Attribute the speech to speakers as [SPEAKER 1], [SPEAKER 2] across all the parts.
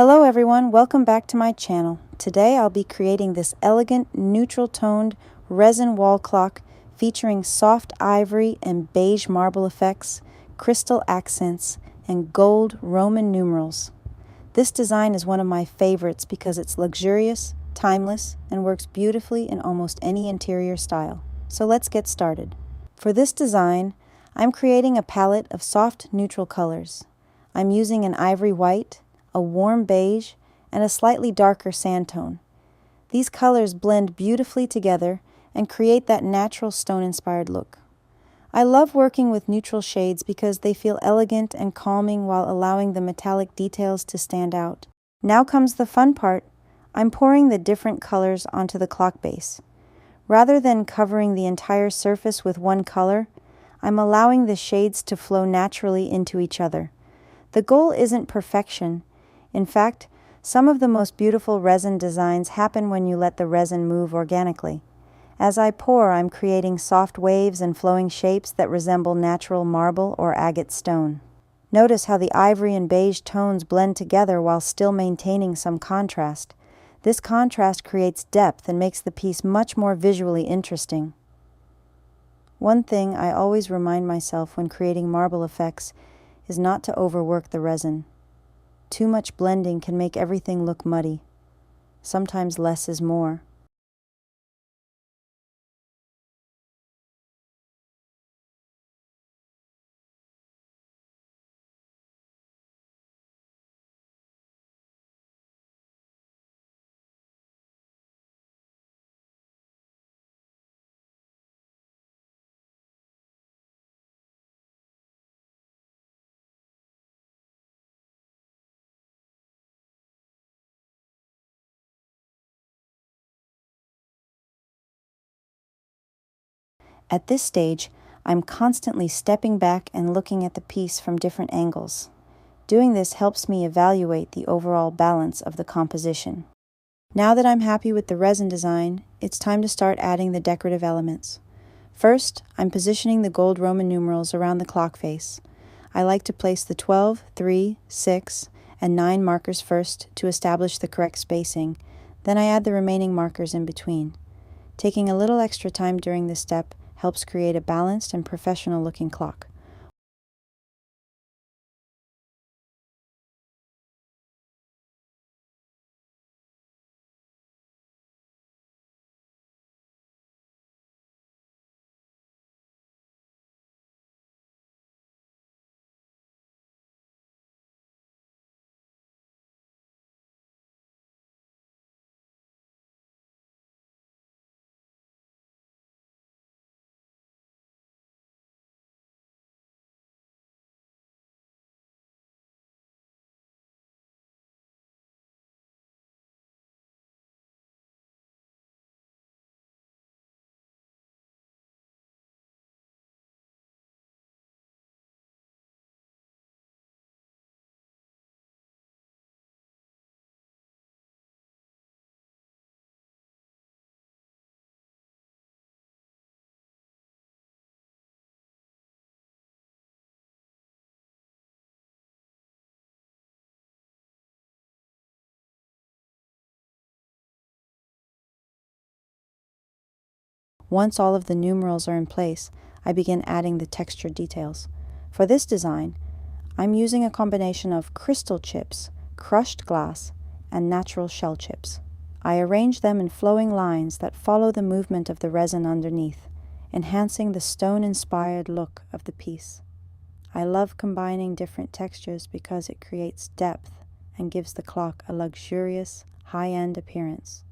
[SPEAKER 1] Hello everyone, welcome back to my channel. Today I'll be creating this elegant neutral toned resin wall clock featuring soft ivory and beige marble effects, crystal accents, and gold Roman numerals. This design is one of my favorites because it's luxurious, timeless, and works beautifully in almost any interior style. So let's get started. For this design, I'm creating a palette of soft neutral colors. I'm using an ivory white, a warm beige, and a slightly darker sand tone. These colors blend beautifully together and create that natural stone-inspired look. I love working with neutral shades because they feel elegant and calming while allowing the metallic details to stand out. Now comes the fun part. I'm pouring the different colors onto the clock base. Rather than covering the entire surface with one color, I'm allowing the shades to flow naturally into each other. The goal isn't perfection. In fact, some of the most beautiful resin designs happen when you let the resin move organically. As I pour, I'm creating soft waves and flowing shapes that resemble natural marble or agate stone. Notice how the ivory and beige tones blend together while still maintaining some contrast. This contrast creates depth and makes the piece much more visually interesting. One thing I always remind myself when creating marble effects is not to overwork the resin. Too much blending can make everything look muddy. Sometimes less is more. At this stage, I'm constantly stepping back and looking at the piece from different angles. Doing this helps me evaluate the overall balance of the composition. Now that I'm happy with the resin design, it's time to start adding the decorative elements. First, I'm positioning the gold Roman numerals around the clock face. I like to place the 12, 3, 6, and 9 markers first to establish the correct spacing. Then I add the remaining markers in between. Taking a little extra time during this step helps create a balanced and professional-looking clock. Once all of the numerals are in place, I begin adding the texture details. For this design, I'm using a combination of crystal chips, crushed glass, and natural shell chips. I arrange them in flowing lines that follow the movement of the resin underneath, enhancing the stone-inspired look of the piece. I love combining different textures because it creates depth and gives the clock a luxurious, high-end appearance.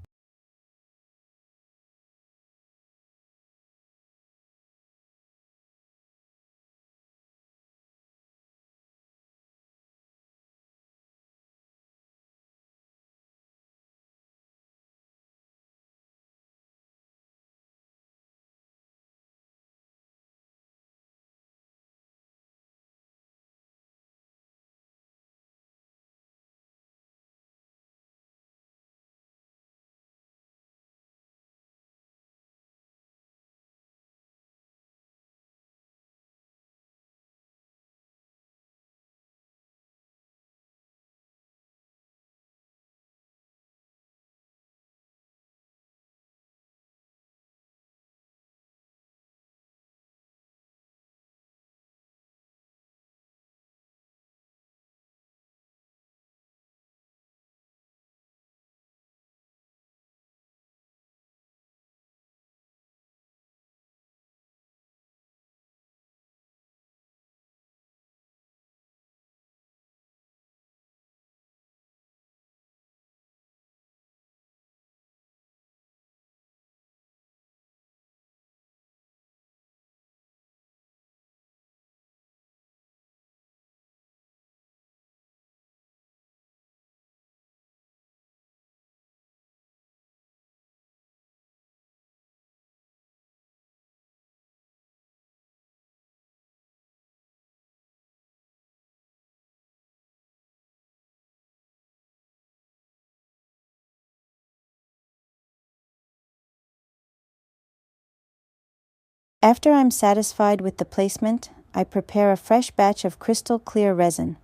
[SPEAKER 1] After I'm satisfied with the placement, I prepare a fresh batch of crystal clear resin.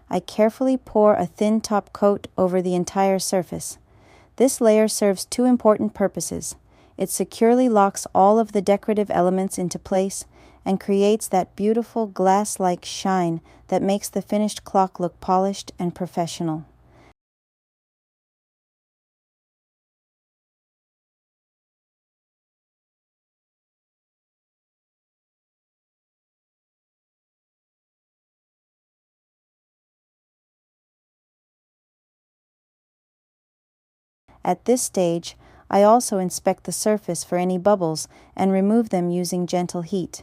[SPEAKER 1] I carefully pour a thin top coat over the entire surface. This layer serves two important purposes. It securely locks all of the decorative elements into place and creates that beautiful glass-like shine that makes the finished clock look polished and professional. At this stage, I also inspect the surface for any bubbles and remove them using gentle heat.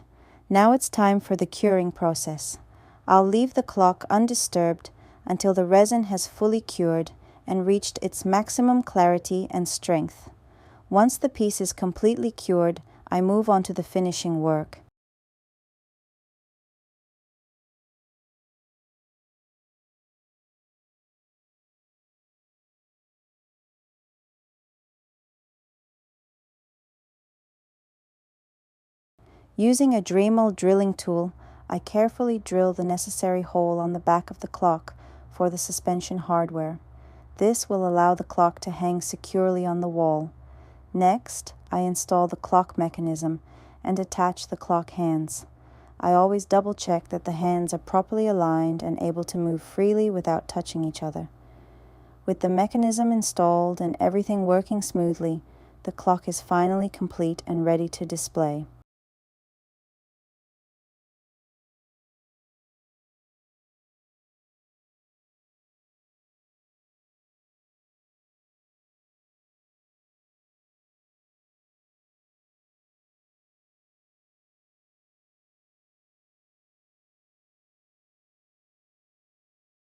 [SPEAKER 1] Now it's time for the curing process. I'll leave the clock undisturbed until the resin has fully cured and reached its maximum clarity and strength. Once the piece is completely cured, I move on to the finishing work. Using a Dremel drilling tool, I carefully drill the necessary hole on the back of the clock for the suspension hardware. This will allow the clock to hang securely on the wall. Next, I install the clock mechanism and attach the clock hands. I always double check that the hands are properly aligned and able to move freely without touching each other. With the mechanism installed and everything working smoothly, the clock is finally complete and ready to display.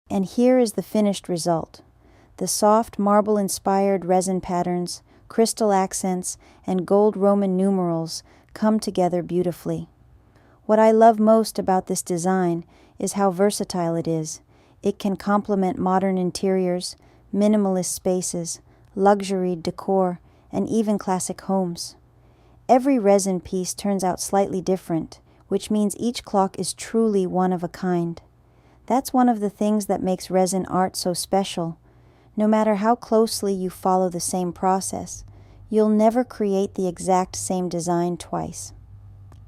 [SPEAKER 1] And here is the finished result. The soft marble-inspired resin patterns, crystal accents, and gold Roman numerals come together beautifully. What I love most about this design is how versatile it is. It can complement modern interiors, minimalist spaces, luxury decor, and even classic homes. Every resin piece turns out slightly different, which means each clock is truly one of a kind. That's one of the things that makes resin art so special. No matter how closely you follow the same process, you'll never create the exact same design twice.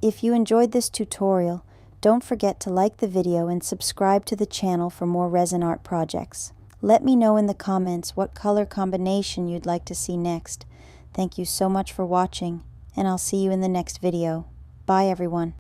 [SPEAKER 1] If you enjoyed this tutorial, don't forget to like the video and subscribe to the channel for more resin art projects. Let me know in the comments what color combination you'd like to see next. Thank you so much for watching, and I'll see you in the next video. Bye everyone.